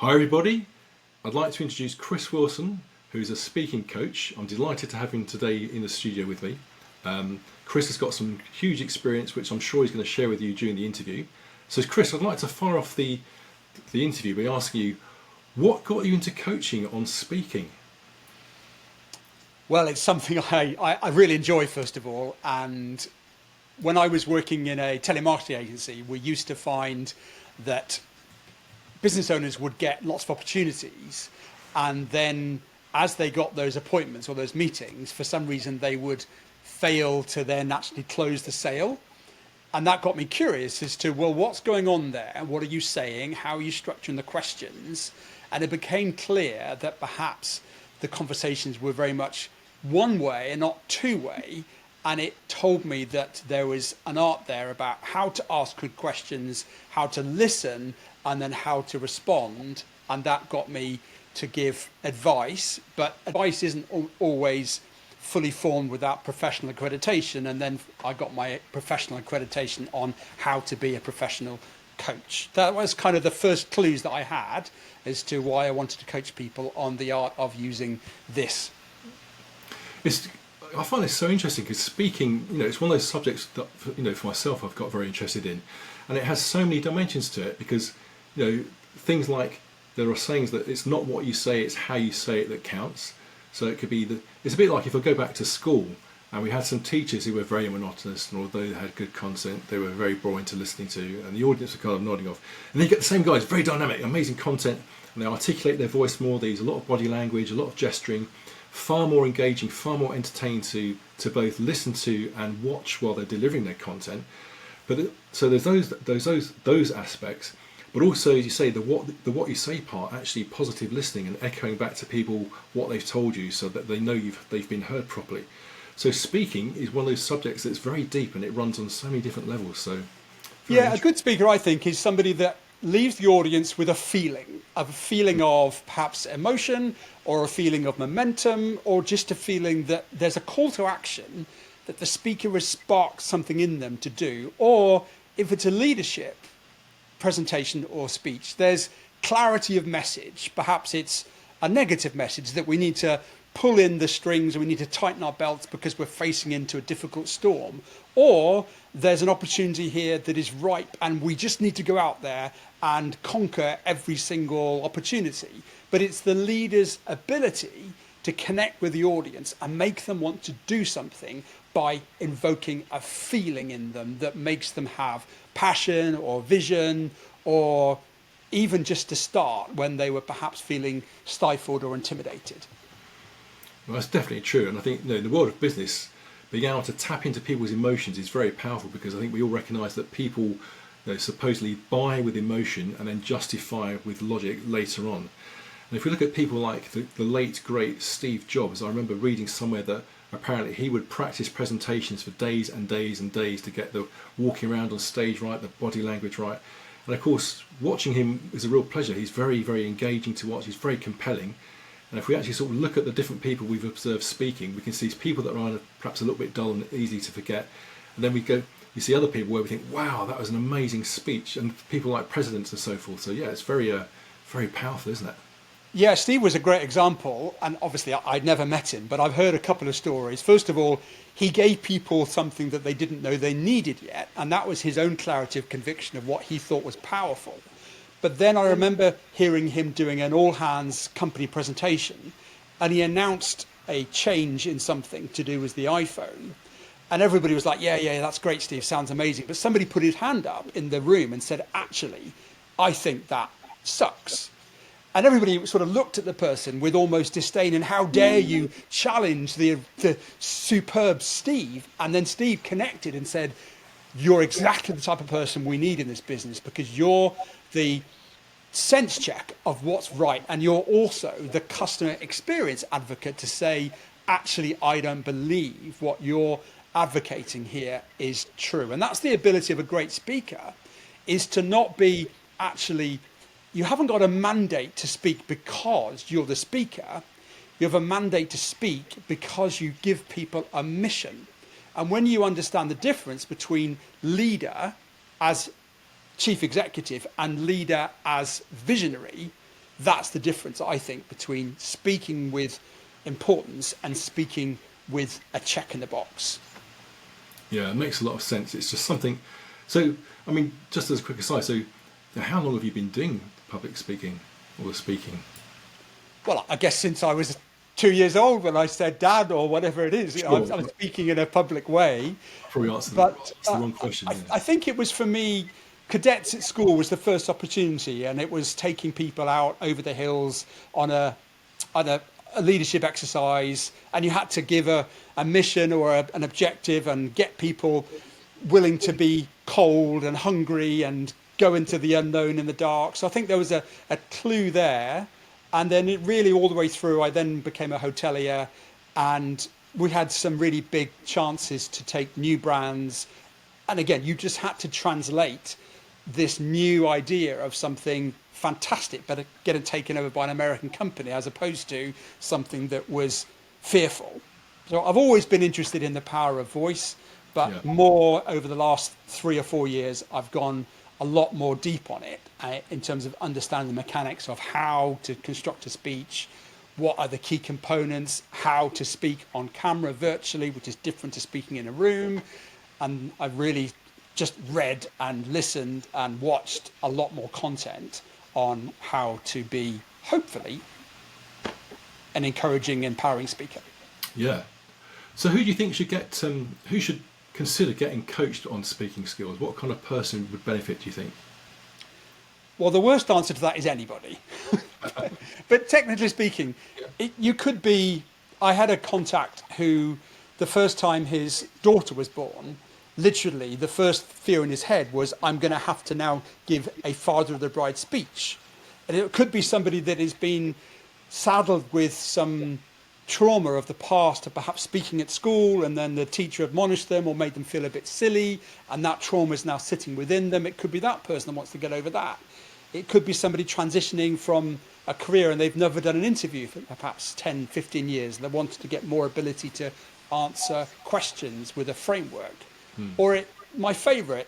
Hi everybody, I'd like to introduce Chris Wilson, who's a speaking coach. I'm delighted to have him today in the studio with me. Chris has got some huge experience which I'm sure he's going to share with you during the interview. So Chris, I'd like to fire off the interview by asking you, what got you into coaching on speaking? Well, it's something I really enjoy, first of all. And when I was working in a telemarketing agency, we used to find that business owners would get lots of opportunities. And then as they got those appointments or those meetings, for some reason, they would fail to then actually close the sale. And that got me curious as to, well, what's going on there? What are you saying? How are you structuring the questions? And it became clear that perhaps the conversations were very much one way and not two way. And it told me that there was an art there about how to ask good questions, how to listen, and then how to respond. And that got me to give advice, but advice isn't always fully formed without professional accreditation. And then I got my professional accreditation on how to be a professional coach. That was kind of the first clues that I had as to why I wanted to coach people on the art of using this. I find this so interesting because speaking, it's one of those subjects that, for myself, I've got very interested in, and it has so many dimensions to it because, things like there are sayings that it's not what you say, it's how you say it that counts. So it could be it's a bit like if I go back to school and we had some teachers who were very monotonous, and although they had good content, they were very boring to listening to, and the audience were kind of nodding off. And then you get the same guys, very dynamic, amazing content, and they articulate their voice more. They use a lot of body language, a lot of gesturing, far more engaging, far more entertaining to both listen to and watch while they're delivering their content. So there's those aspects, but also, as you say, the what you say part, actually positive listening and echoing back to people what they've told you, so that they know they've been heard properly. So speaking is one of those subjects that's very deep and it runs on so many different levels. So yeah, a good speaker, I think, is somebody that leaves the audience with a feeling of perhaps emotion, or a feeling of momentum, or just a feeling that there's a call to action, that the speaker has sparked something in them to do. Or if it's a leadership presentation or speech, there's clarity of message. Perhaps it's a negative message that we need to pull in the strings and we need to tighten our belts because we're facing into a difficult storm. Or there's an opportunity here that is ripe and we just need to go out there and conquer every single opportunity. But it's the leader's ability to connect with the audience and make them want to do something by invoking a feeling in them that makes them have passion or vision, or even just to start when they were perhaps feeling stifled or intimidated. Well, that's definitely true, and I think in the world of business, being able to tap into people's emotions is very powerful, because I think we all recognise that people supposedly buy with emotion and then justify with logic later on. And if we look at people like the late great Steve Jobs, I remember reading somewhere that apparently he would practice presentations for days and days and days to get the walking around on stage right, the body language right. And of course, watching him is a real pleasure. He's very, very engaging to watch. He's very compelling. And if we actually sort of look at the different people we've observed speaking, we can see people that are perhaps a little bit dull and easy to forget. And then you see other people where we think, wow, that was an amazing speech. And people like presidents and so forth. So yeah, it's very, very powerful, isn't it? Yeah, Steve was a great example, and obviously I'd never met him, but I've heard a couple of stories. First of all, he gave people something that they didn't know they needed yet, and that was his own clarity of conviction of what he thought was powerful. But then I remember hearing him doing an all-hands company presentation, and he announced a change in something to do with the iPhone. And everybody was like, yeah, that's great, Steve, sounds amazing. But somebody put his hand up in the room and said, actually, I think that sucks. And everybody sort of looked at the person with almost disdain, and how dare you challenge the superb Steve? And then Steve connected and said, you're exactly the type of person we need in this business, because you're the sense check of what's right. And you're also the customer experience advocate to say, actually, I don't believe what you're advocating here is true. And that's the ability of a great speaker, is to not be actually, you haven't got a mandate to speak because you're the speaker. You have a mandate to speak because you give people a mission. And when you understand the difference between leader as chief executive and leader as visionary, that's the difference, I think, between speaking with importance and speaking with a check in the box. Yeah, it makes a lot of sense. It's just something. So, I mean, just as a quick aside, so how long have you been doing public speaking or the speaking? Well, I guess since I was 2 years old when I said dad or whatever it is, Sure, I'm speaking in a public way. I probably answered But the wrong question. Yeah. I think it was for me, cadets at school was the first opportunity, and it was taking people out over the hills on a leadership exercise, and you had to give a mission or an objective and get people willing to be cold and hungry and go into the unknown in the dark. So I think there was a clue there. And then it really all the way through, I then became a hotelier, and we had some really big chances to take new brands. And again, you just had to translate this new idea of something fantastic, but getting taken over by an American company as opposed to something that was fearful. So I've always been interested in the power of voice, but more over the last 3 or 4 years, I've gone a lot more deep on it in terms of understanding the mechanics of how to construct a speech, what are the key components, how to speak on camera virtually, which is different to speaking in a room. And I've really just read and listened and watched a lot more content on how to be, hopefully, an encouraging, empowering speaker. Yeah. So who do you think should get, who should consider getting coached on speaking skills? What kind of person would benefit, do you think? Well, the worst answer to that is anybody. But technically speaking, you could be. I had a contact who, the first time his daughter was born, literally the first fear in his head was, I'm going to have to now give a father of the bride speech. And it could be somebody that has been saddled with some trauma of the past of perhaps speaking at school, and then the teacher admonished them or made them feel a bit silly, and that trauma is now sitting within them. It could be that person that wants to get over that. It could be somebody transitioning from a career and they've never done an interview for perhaps 10, 15 years, and they want to get more ability to answer questions with a framework. Or my favourite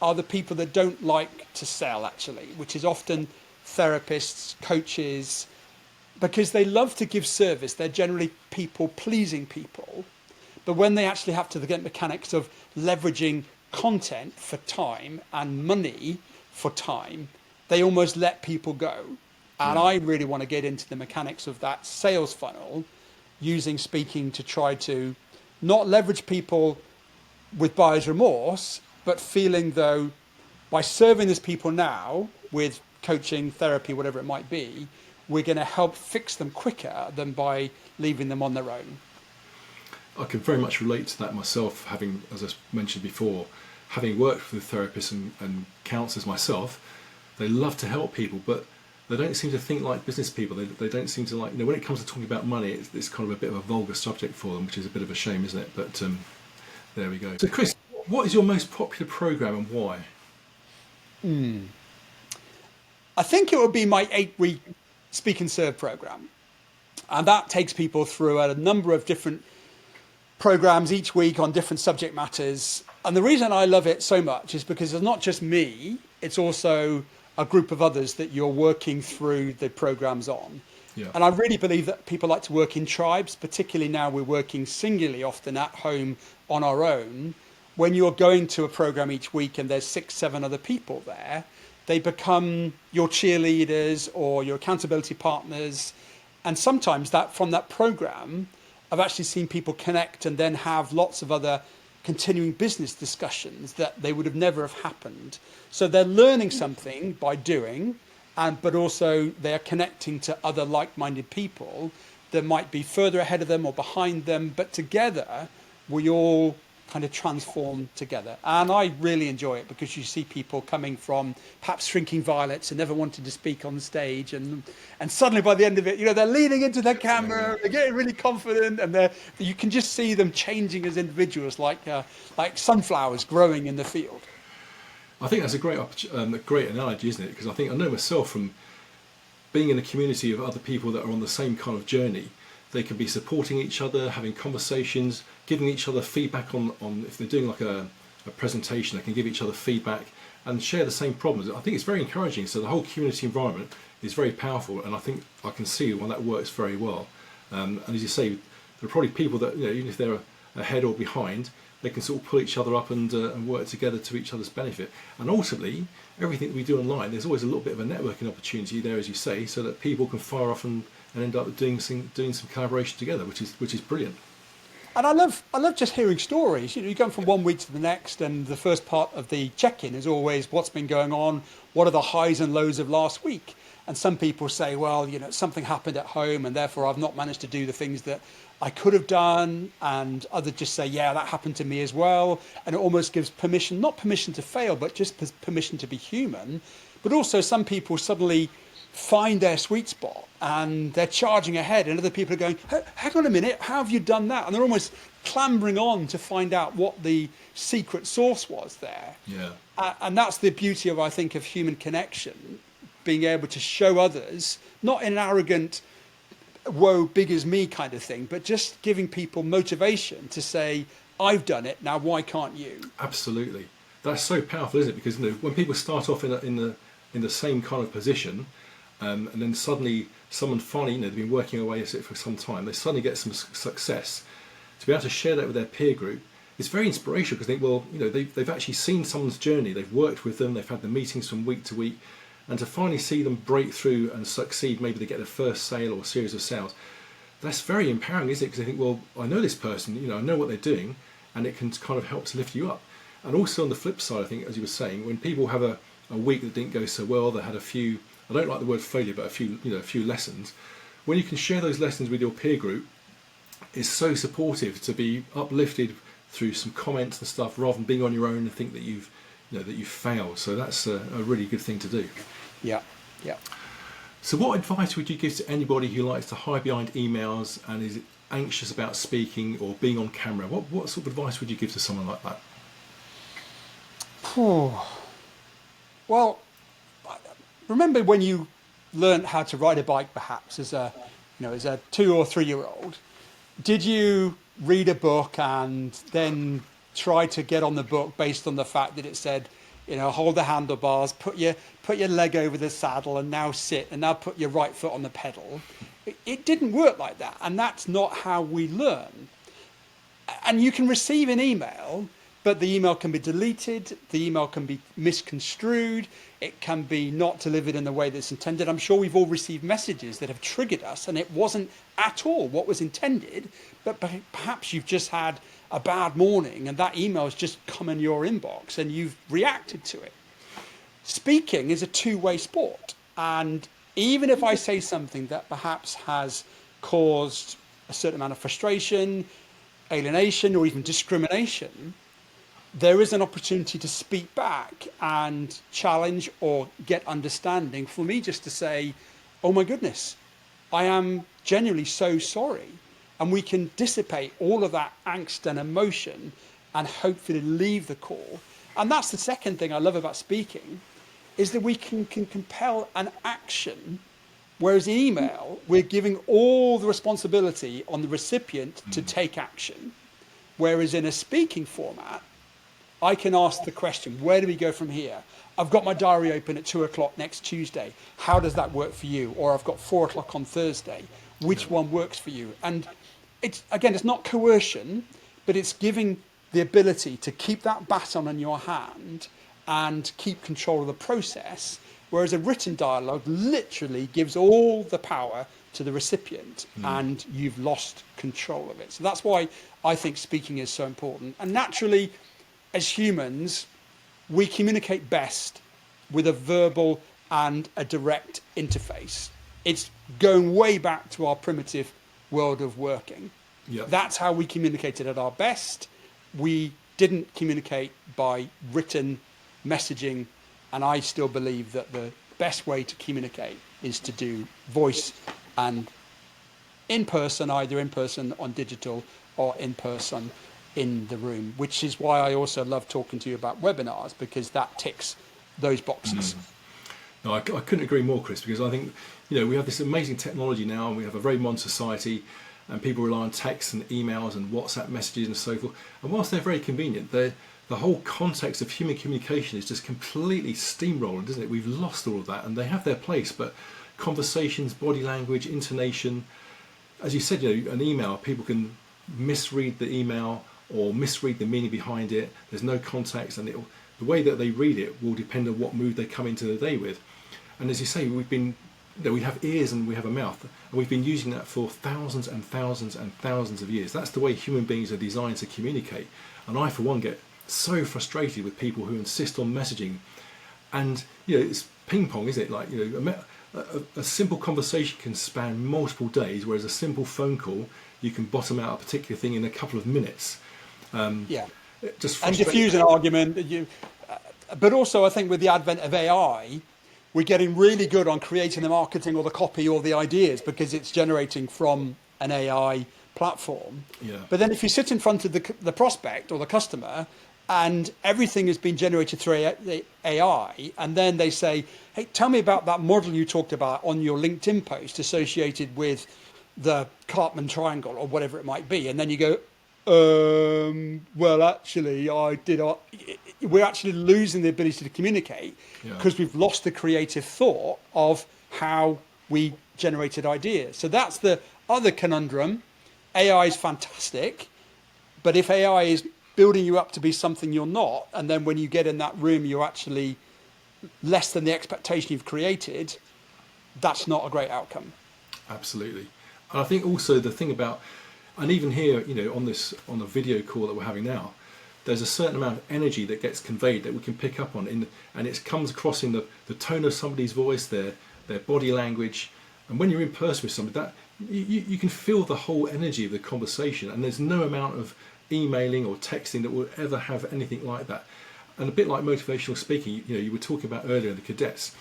are the people that don't like to sell, actually, which is often therapists, coaches, because they love to give service. They're generally people-pleasing people. But when they actually have to get mechanics of leveraging content for time and money for time, they almost let people go. And I really want to get into the mechanics of that sales funnel, using speaking to try to not leverage people with buyer's remorse, but feeling though, by serving these people now with coaching, therapy, whatever it might be, we're going to help fix them quicker than by leaving them on their own. I can very much relate to that myself, having, as I mentioned before, having worked with therapists and counsellors myself. They love to help people, but they don't seem to think like business people. They don't seem to like, when it comes to talking about money, it's kind of a bit of a vulgar subject for them, which is a bit of a shame, isn't it? But there we go. So Chris, what is your most popular programme and why? I think it would be my 8-week Speak and Serve programme. And that takes people through a number of different programs each week on different subject matters. And the reason I love it so much is because it's not just me, it's also a group of others that you're working through the programs on. Yeah. And I really believe that people like to work in tribes, particularly now we're working singularly, often at home on our own. When you're going to a program each week and there's 6, 7 other people there, they become your cheerleaders or your accountability partners. And sometimes that from that program, I've actually seen people connect and then have lots of other continuing business discussions that they would have never have happened. So they're learning something by doing, but also they're connecting to other like-minded people that might be further ahead of them or behind them, but together we all kind of transform together. And I really enjoy it because you see people coming from perhaps shrinking violets and never wanted to speak on stage, and suddenly by the end of it, they're leaning into their camera, they're getting really confident, and you can just see them changing as individuals, like sunflowers growing in the field. I think that's a great analogy, isn't it? Because I know myself from being in a community of other people that are on the same kind of journey. They can be supporting each other, having conversations, giving each other feedback on if they're doing like a presentation, they can give each other feedback and share the same problems. I think it's very encouraging. So the whole community environment is very powerful, and I think I can see why that works very well. And as you say, there are probably people that, even if they're ahead or behind, they can sort of pull each other up and work together to each other's benefit. And ultimately, everything that we do online, there's always a little bit of a networking opportunity there, as you say, so that people can fire off and end up doing some collaboration together, which is brilliant. And I love just hearing stories. You go from one week to the next, and the first part of the check-in is always what's been going on, what are the highs and lows of last week. And some people say, well, something happened at home, and therefore I've not managed to do the things that I could have done. And others just say, yeah, that happened to me as well. And it almost gives permission, not permission to fail, but just permission to be human. But also some people suddenly find their sweet spot and they're charging ahead, and other people are going, hang on a minute, how have you done that? And they're almost clambering on to find out what the secret sauce was there. Yeah. And that's the beauty of, I think, of human connection, being able to show others, not in an arrogant, whoa, big as me kind of thing, but just giving people motivation to say, I've done it, now why can't you? Absolutely. That's so powerful, isn't it? Because when people start off in the same kind of position, and then suddenly someone finally, they've been working away at it for some time, they suddenly get some success, to be able to share that with their peer group, it's very inspirational, because they think, well, they've actually seen someone's journey, they've worked with them, they've had the meetings from week to week, and to finally see them break through and succeed, maybe they get their first sale or a series of sales, that's very empowering, isn't it? Because they think, well, I know this person, I know what they're doing, and it can kind of help to lift you up. And also on the flip side, I think, as you were saying, when people have a week that didn't go so well, they had a few, I don't like the word failure, but a few lessons. When you can share those lessons with your peer group, it's so supportive to be uplifted through some comments and stuff, rather than being on your own and think that you've failed. So that's a really good thing to do. Yeah. So what advice would you give to anybody who likes to hide behind emails and is anxious about speaking or being on camera? What sort of advice would you give to someone like that? Well, remember when you learned how to ride a bike, perhaps as a 2 or 3 year old, did you read a book and then try to get on the book based on the fact that it said, hold the handlebars, put your leg over the saddle, and now sit, and now put your right foot on the pedal? It didn't work like that, and that's not how we learn. And you can receive an email, but the email can be deleted, the email can be misconstrued, it can be not delivered in the way that's intended. I'm sure we've all received messages that have triggered us, and it wasn't at all what was intended, but perhaps you've just had a bad morning and that email has just come in your inbox and you've reacted to it. Speaking is a two-way sport, and even if I say something that perhaps has caused a certain amount of frustration, alienation, or even discrimination, there is an opportunity to speak back and challenge or get understanding for me, just to say, oh my goodness, I am genuinely so sorry. And we can dissipate all of that angst and emotion and hopefully leave the call. And that's the second thing I love about speaking, is that we can compel an action, whereas in email, we're giving all the responsibility on the recipient to take action. Whereas in a speaking format, I can ask the question, where do we go from here? I've got my diary open at 2 o'clock next Tuesday. How does that work for you? Or I've got 4 o'clock on Thursday. Which one works for you? And it's not coercion, but it's giving the ability to keep that baton in your hand and keep control of the process. Whereas a written dialogue literally gives all the power to the recipient, and you've lost control of it. So that's why I think speaking is so important. And naturally, as humans, we communicate best with a verbal and a direct interface. It's going way back to our primitive world of working. Yep. That's how we communicated at our best. We didn't communicate by written messaging, and I still believe that the best way to communicate is to do voice and in person, either in person on digital or in person in the room, which is why I also love talking to you about webinars, because that ticks those boxes. No, I couldn't agree more, Chris, because I think we have this amazing technology now, and we have a very modern society, and people rely on texts and emails and WhatsApp messages and so forth. And whilst they're very convenient, they're the whole context of human communication is just completely steamrolling, isn't it? We've lost all of that, and they have their place, but conversations, body language, intonation, as you said, an email, people can misread the email or misread the meaning behind it. There's no context, and the way that they read it will depend on what mood they come into the day with. And as you say, we have ears and we have a mouth, and we've been using that for thousands and thousands and thousands of years. That's the way human beings are designed to communicate. And I, for one, get so frustrated with people who insist on messaging. And it's ping pong, isn't it? Like a simple conversation can span multiple days, whereas a simple phone call, you can bottom out a particular thing in a couple of minutes. Yeah. Just and diffuse an argument. But also, I think with the advent of AI, we're getting really good on creating the marketing or the copy or the ideas because it's generating from an AI platform. Yeah. But then if you sit in front of the prospect or the customer and everything has been generated through AI, and then they say, hey, tell me about that model you talked about on your LinkedIn post associated with the Cartman triangle or whatever it might be. And then you go, well, actually, we're actually losing the ability to communicate because we've lost the creative thought of how we generated ideas. So that's the other conundrum. AI is fantastic, but if AI is building you up to be something you're not, and then when you get in that room, you're actually less than the expectation you've created, that's not a great outcome. Absolutely. And I think also the thing about, and even here, on the video call that we're having now, there's a certain amount of energy that gets conveyed that we can pick up on, and it comes across in the tone of somebody's voice, their body language, and when you're in person with somebody, that you can feel the whole energy of the conversation, and there's no amount of emailing or texting that will ever have anything like that. And a bit like motivational speaking, you were talking about earlier, the cadets.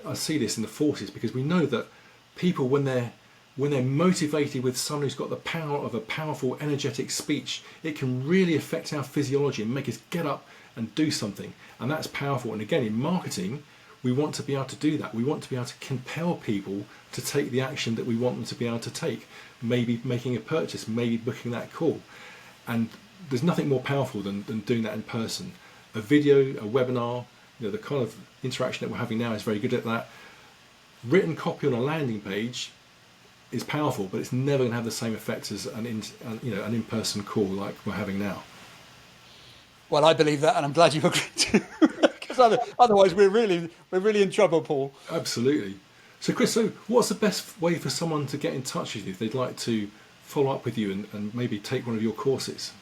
I see this in the forces because we know that people, when they're motivated with someone who's got the power of a powerful, energetic speech, it can really affect our physiology and make us get up and do something. And that's powerful. And again, in marketing, we want to be able to do that. We want to be able to compel people to take the action that we want them to be able to take. Maybe making a purchase, maybe booking that call. And there's nothing more powerful than doing that in person. A video, a webinar, the kind of interaction that we're having now is very good at that. Written copy on a landing page is powerful, but it's never going to have the same effect as an in-person call like we're having now. Well, I believe that, and I'm glad you agree too, because otherwise we're really in trouble, Paul. Absolutely. So, Chris, what's the best way for someone to get in touch with you if they'd like to follow up with you and maybe take one of your courses?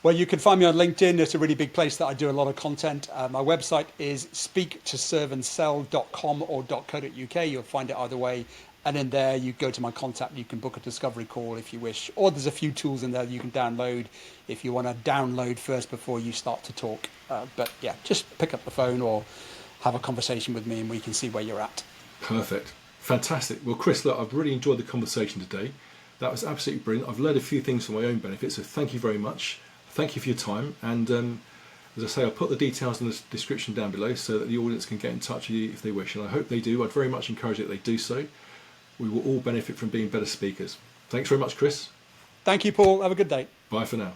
Well, you can find me on LinkedIn. It's a really big place that I do a lot of content. My website is speaktoservandsell.com or .co.uk. You'll find it either way. And in there, you go to my contact. You can book a discovery call if you wish. Or there's a few tools in there you can download if you want to download first before you start to talk. But yeah, just pick up the phone or have a conversation with me and we can see where you're at. Perfect. Fantastic. Well, Chris, look, I've really enjoyed the conversation today. That was absolutely brilliant. I've learned a few things for my own benefit, so thank you very much. Thank you for your time. And as I say, I'll put the details in the description down below so that the audience can get in touch with you if they wish. And I hope they do. I'd very much encourage that they do so. We will all benefit from being better speakers. Thanks very much, Chris. Thank you, Paul. Have a good day. Bye for now.